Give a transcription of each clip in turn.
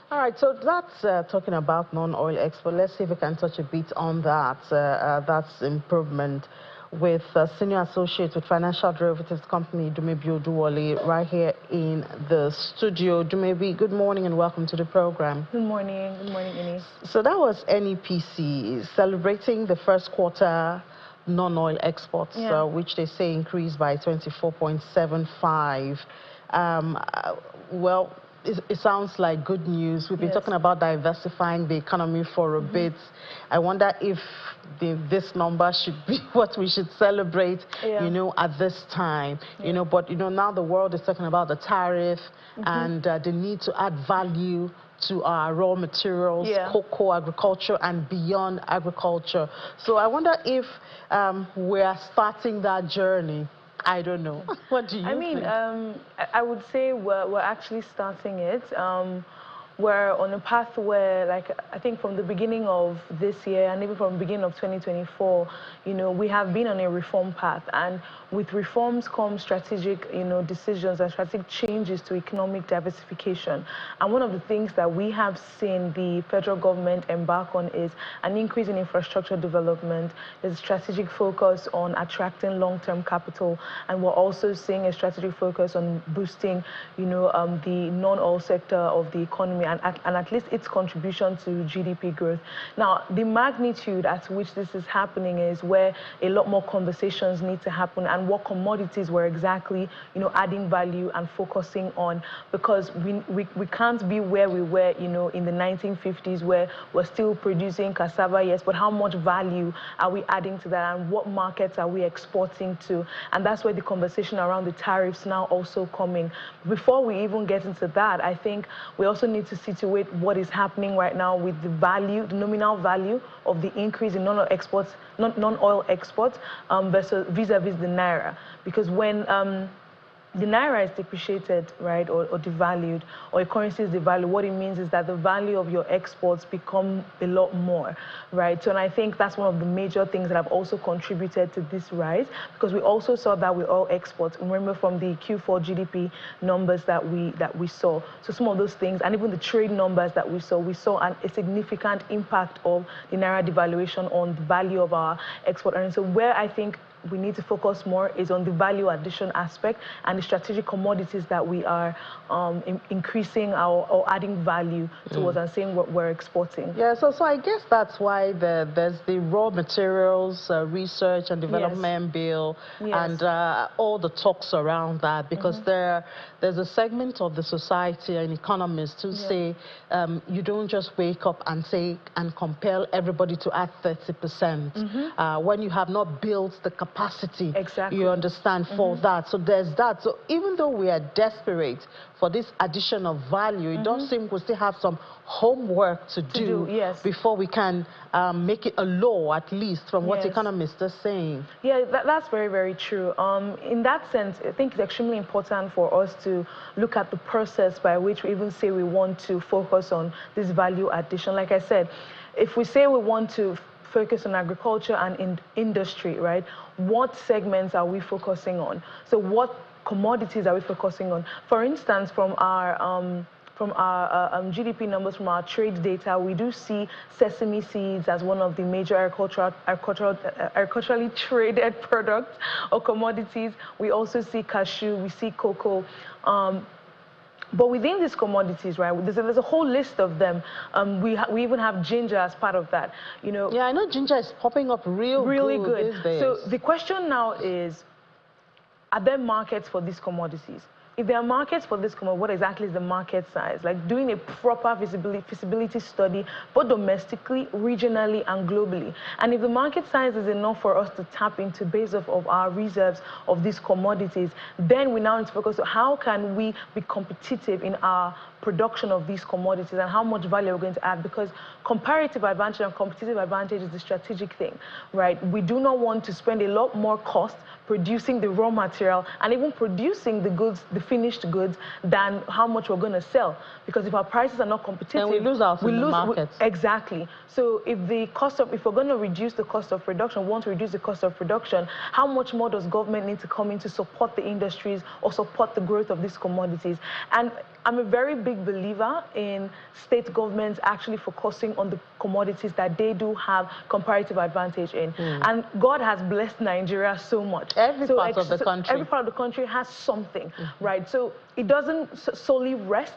All right, so that's talking about non-oil export. Let's see if we can touch a bit on that. That's improvement with Senior Associate with Financial Derivatives Company, Dumebi Oduwole, right here in the studio. Dumebi, good morning and welcome to the program. Good morning. Good morning, Ini. So that was NEPC celebrating the first quarter non-oil exports, which they say increased by 24.75. Well, it sounds like good news. We've been talking about diversifying the economy for a bit. I wonder if this number should be what we should celebrate, you know, at this time. You know, but, you know, now the world is talking about the tariff and the need to add value to our raw materials, cocoa, agriculture, and beyond agriculture. So I wonder if we are starting that journey. I don't know. What do you think? I would say we're actually starting it. We're on a path where, like, I think from the beginning of this year and even from the beginning of 2024, you know, we have been on a reform path. And with reforms come strategic, you know, decisions and strategic changes to economic diversification. And one of the things that we have seen the federal government embark on is an increase in infrastructure development. There's a strategic focus on attracting long-term capital. And we're also seeing a strategic focus on boosting, you know, the non-oil sector of the economy and at least its contribution to GDP growth. Now, the magnitude at which this is happening is where a lot more conversations need to happen and what commodities we're exactly, you know, adding value and focusing on, because we can't be where we were, you know, in the 1950s where we're still producing cassava, yes, but how much value are we adding to that and what markets are we exporting to? And that's where the conversation around the tariffs now also coming. Before we even get into that, I think we also need to situate what is happening right now with the value, the nominal value of the increase in non-oil exports, non-oil exports vis-a-vis the Naira. Because when the Naira is depreciated, right, or devalued, or a currency is devalued, what it means is that the value of your exports become a lot more, right? So, and I think that's one of the major things that have also contributed to this rise, because we also saw that with oil exports. Remember from the Q4 GDP numbers that we saw. So some of those things, and even the trade numbers that we saw a significant impact of the Naira devaluation on the value of our export earnings. So where I think we need to focus more is on the value addition aspect and the strategic commodities that we are increasing or adding value towards and saying what we're exporting. Yeah, so I guess that's why there's the raw materials research and development bill and all the talks around that, because there's a segment of the society and economists who say you don't just wake up and say and compel everybody to add 30% when you have not built the capacity, you understand, for that. So there's that. So even though we are desperate for this addition of value, it does seem we still have some homework to do before we can make it a law, at least from what economists are saying. Yeah, that's very, very true. In that sense, I think it's extremely important for us to look at the process by which we even say we want to focus on this value addition. Like I said, if we say we want to focus on agriculture and in industry, right? What segments are we focusing on? So what commodities are we focusing on? For instance, from our GDP numbers, from our trade data, we do see sesame seeds as one of the major agriculturally traded products or commodities. We also see cashew, we see cocoa. But within these commodities, right, there's a whole list of them. We even have ginger as part of that. You know. Yeah, I know ginger is popping up really good these days. So the question now is, are there markets for these commodities? If there are markets for this commodity, what exactly is the market size? Like doing a proper feasibility study, both domestically, regionally, and globally. And if the market size is enough for us to tap into based off of our reserves of these commodities, then we now need to focus on how can we be competitive in our production of these commodities and how much value we're going to add, because comparative advantage and competitive advantage is the strategic thing, right? We do not want to spend a lot more cost producing the raw material and even producing the goods, the finished goods, than how much we're going to sell. Because if our prices are not competitive, and we lose out in the market. Exactly. So if we're going to reduce the cost of production, want to reduce the cost of production, how much more does government need to come in to support the industries or support the growth of these commodities? And I'm a very big believer in state governments actually focusing on the commodities that they do have comparative advantage in. And God has blessed Nigeria so much. Every part of the country. Every part of the country has something, right? So it doesn't solely rest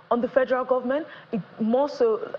on the federal government. It more so,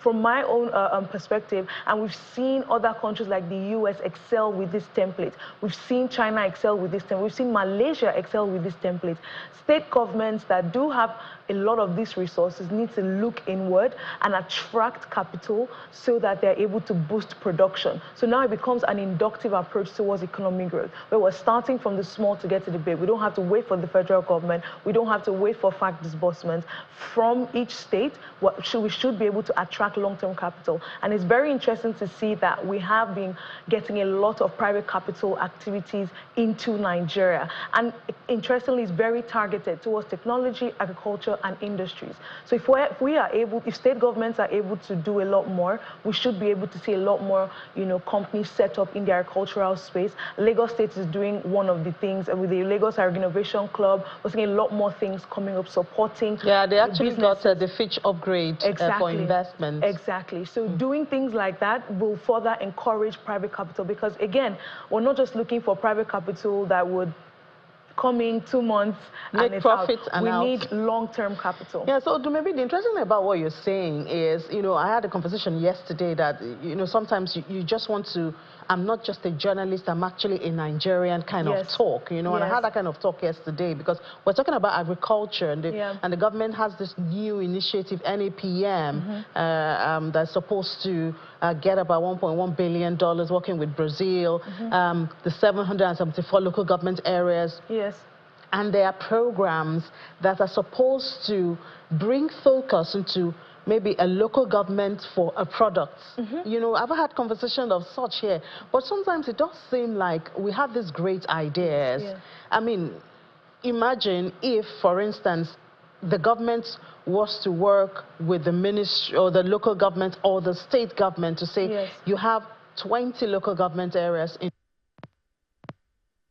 from my own perspective, and we've seen other countries like the US excel with this template. We've seen China excel with this template. We've seen Malaysia excel with this template. State governments that do have a lot of these resources need to look inward and attract capital so that they're able to boost production. So now it becomes an inductive approach towards economic growth, where we're starting from the small to get to the big. We don't have to wait for the federal government. We don't have to wait for fact disbursements. From each state, we should be able to attract long-term capital. And it's very interesting to see that we have been getting a lot of private capital activities into Nigeria. And interestingly, it's very targeted towards technology, agriculture, and industries. So if state governments are able to do a lot more, we should be able to see a lot more, companies set up in the agricultural space. Lagos State is doing one of the things with the Lagos Innovation Club. We're seeing a lot more things coming up supporting. Yeah, they actually got the Fitch upgrade for investment. Exactly. So doing things like that will further encourage private capital, because again, we're not just looking for private capital that would come in 2 months and it's profit out. We need long-term capital. Yeah, so maybe the interesting thing about what you're saying is, I had a conversation yesterday that, sometimes you just want to, I'm not just a journalist, I'm actually a Nigerian kind of talk, and I had that kind of talk yesterday because we're talking about agriculture and the government has this new initiative, NAPM, that's supposed to get about $1.1 billion working with Brazil, the 774 local government areas. Yes. And there are programs that are supposed to bring focus into maybe a local government for a product. I've had conversations of such here, but sometimes it does seem like we have these great ideas. I mean, imagine if, for instance, the government was to work with the ministry or the local government or the state government to say, you have 20 local government areas in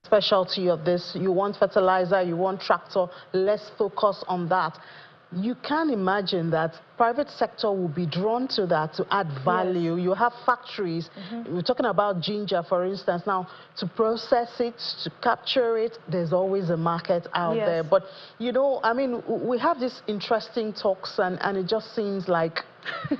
specialty of this, you want fertilizer, you want tractor, let's focus on that. You can imagine that private sector will be drawn to that to add value. You have factories. We're talking about ginger, for instance. Now, to process it, to capture it, there's always a market out there. But, I mean, we have these interesting talks, and it just seems like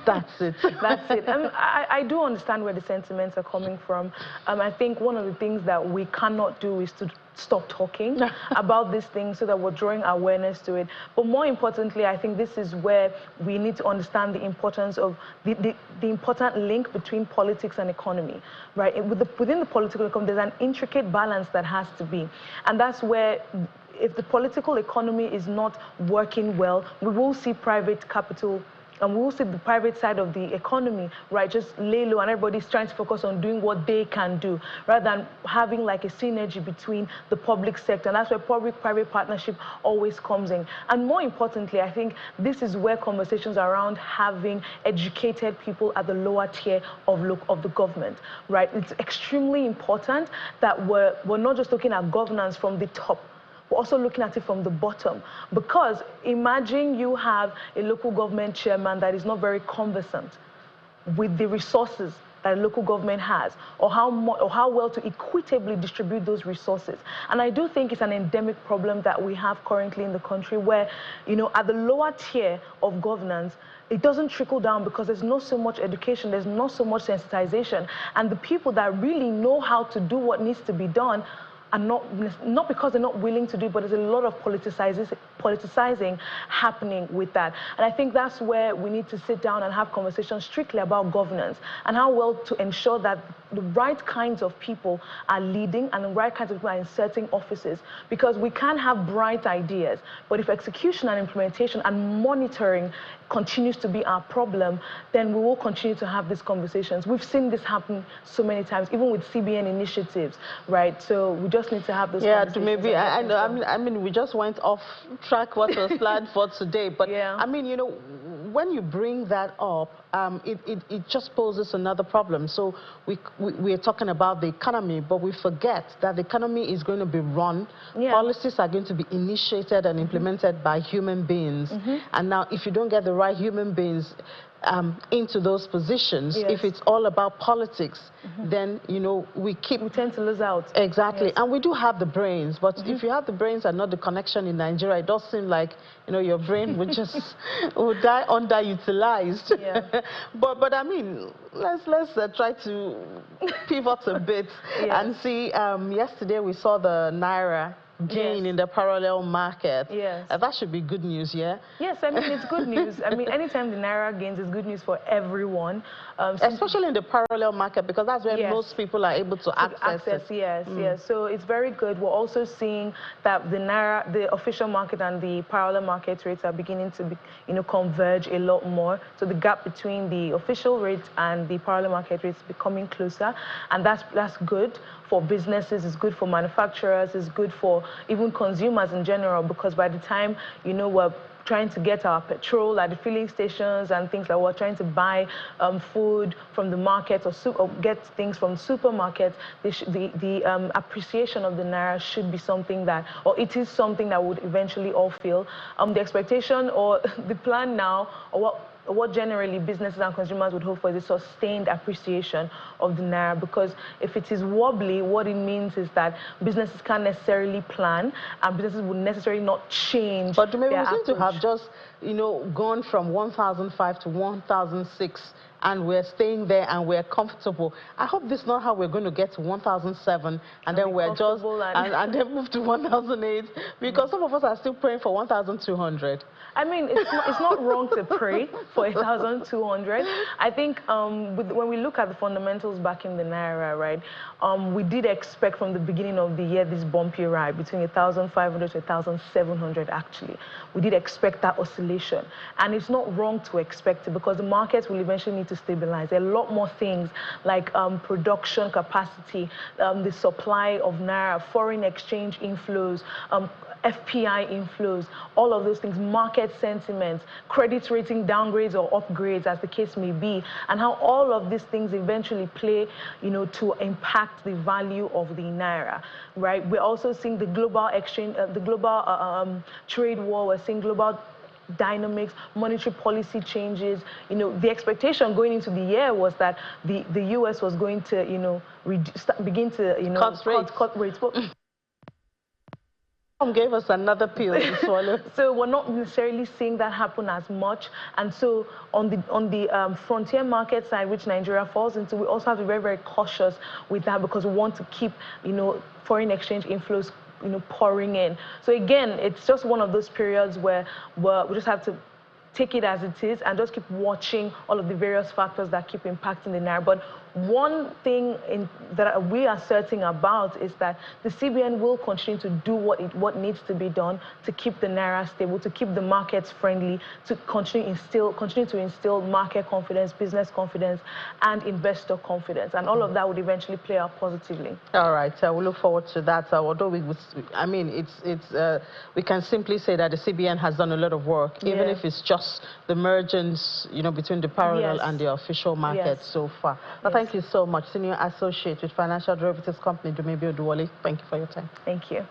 that's it. That's it. I do understand where the sentiments are coming from. I think one of the things that we cannot do is to stop talking about these things so that we're drawing awareness to it. But more importantly, I think this is where we need to understand the importance of the important link between politics and economy, right? Within the political economy, there's an intricate balance that has to be. And that's where, if the political economy is not working well, we will see private capital, and we will see the private side of the economy, right, just lay low, and everybody's trying to focus on doing what they can do, rather than having like a synergy between the public sector. And that's where public-private partnership always comes in. And more importantly, I think this is where conversations around having educated people at the lower tier of the government, right? It's extremely important that we're not just looking at governance from the top, we're also looking at it from the bottom. Because imagine you have a local government chairman that is not very conversant with the resources that a local government has, or how well to equitably distribute those resources. And I do think it's an endemic problem that we have currently in the country, where, at the lower tier of governance, it doesn't trickle down because there's not so much education, there's not so much sensitization. And the people that really know how to do what needs to be done are not because they're not willing to do it, but there's a lot of politicizing happening with that. And I think that's where we need to sit down and have conversations strictly about governance and how well to ensure that the right kinds of people are leading and the right kinds of people are inserting offices. Because we can have bright ideas, but if execution and implementation and monitoring continues to be our problem, then we will continue to have these conversations. We've seen this happen so many times, even with CBN initiatives, right? So we just need to have those conversations. Maybe, I mean, we just went off track what was planned for today, but I mean, when you bring that up, it just poses another problem. So we are talking about the economy, but we forget that the economy is going to be run. Policies are going to be initiated and implemented by human beings. And now, if you don't get the right human beings into those positions, if it's all about politics, then, you know, we tend to lose out. Exactly. And we do have the brains, but if you have the brains and not the connection in Nigeria, it does seem like, you know, your brain would just would die underutilized. But I mean, let's try to pivot a bit and see. Yesterday we saw the Naira gain in the parallel market. That should be good news, Yes, I mean, it's good news. I mean, anytime the Naira gains, it's good news for everyone. Especially in the parallel market, because that's where most people are able to access it. Yes. So it's very good. We're also seeing that the Naira, the official market and the parallel market rates are beginning to, converge a lot more. So the gap between the official rate and the parallel market rates is becoming closer, and that's good for businesses. It's good for manufacturers. It's good for even consumers in general, because by the time, we're trying to get our petrol at the filling stations and things like we're trying to buy food from the market or get things from supermarkets, the appreciation of the Naira should be something that, or it is something that would eventually all feel. The expectation or the plan now, or what generally businesses and consumers would hope for is a sustained appreciation of the Naira, because if it is wobbly, what it means is that businesses can't necessarily plan and businesses would necessarily not change. But maybe we seem to have just, gone from 1,005 to 1,006 and we're staying there and we're comfortable. I hope this is not how we're going to get to 1,007 and then we're just, and then move to 1,008, because some of us are still praying for 1,200. I mean, it's not wrong to pray for 1,200. I think when we look at the fundamentals back in the Naira, right, we did expect from the beginning of the year this bumpy ride between 1,500 to 1,700 actually. We did expect that oscillation. And it's not wrong to expect it, because the markets will eventually need to stabilize. There are a lot more things like production capacity, the supply of Naira, foreign exchange inflows, FPI inflows, all of those things, market sentiments, credit rating downgrades or upgrades, as the case may be, and how all of these things eventually play, to impact the value of the Naira, right? We're also seeing the global exchange, the global trade war. We're seeing global dynamics, monetary policy changes. The expectation going into the year was that the US was going to, begin to cut rates. But gave us another pill to swallow. So we're not necessarily seeing that happen as much. And so on the frontier market side, which Nigeria falls into, we also have to be very, very cautious with that, because we want to keep, foreign exchange inflows, pouring in. So again, it's just one of those periods where we just have to take it as it is and just keep watching all of the various factors that keep impacting the Naira. But one thing that we are certain about is that the CBN will continue to do what needs to be done to keep the Naira stable, to keep the markets friendly, to continue to instill market confidence, business confidence, and investor confidence. And all of that would eventually play out positively. All right, we look forward to that. Although we can simply say that the CBN has done a lot of work, even if it's just the emergence, between the parallel and the official market so far. Thank you so much, Senior Associate with Financial Derivatives Company, Dumebi Oduwole. Thank you for your time. Thank you.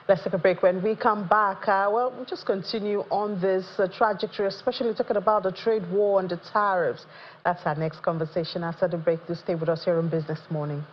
Let's take a break. When we come back, we'll just continue on this trajectory, especially talking about the trade war and the tariffs. That's our next conversation after the break. Do stay with us here on Business Morning.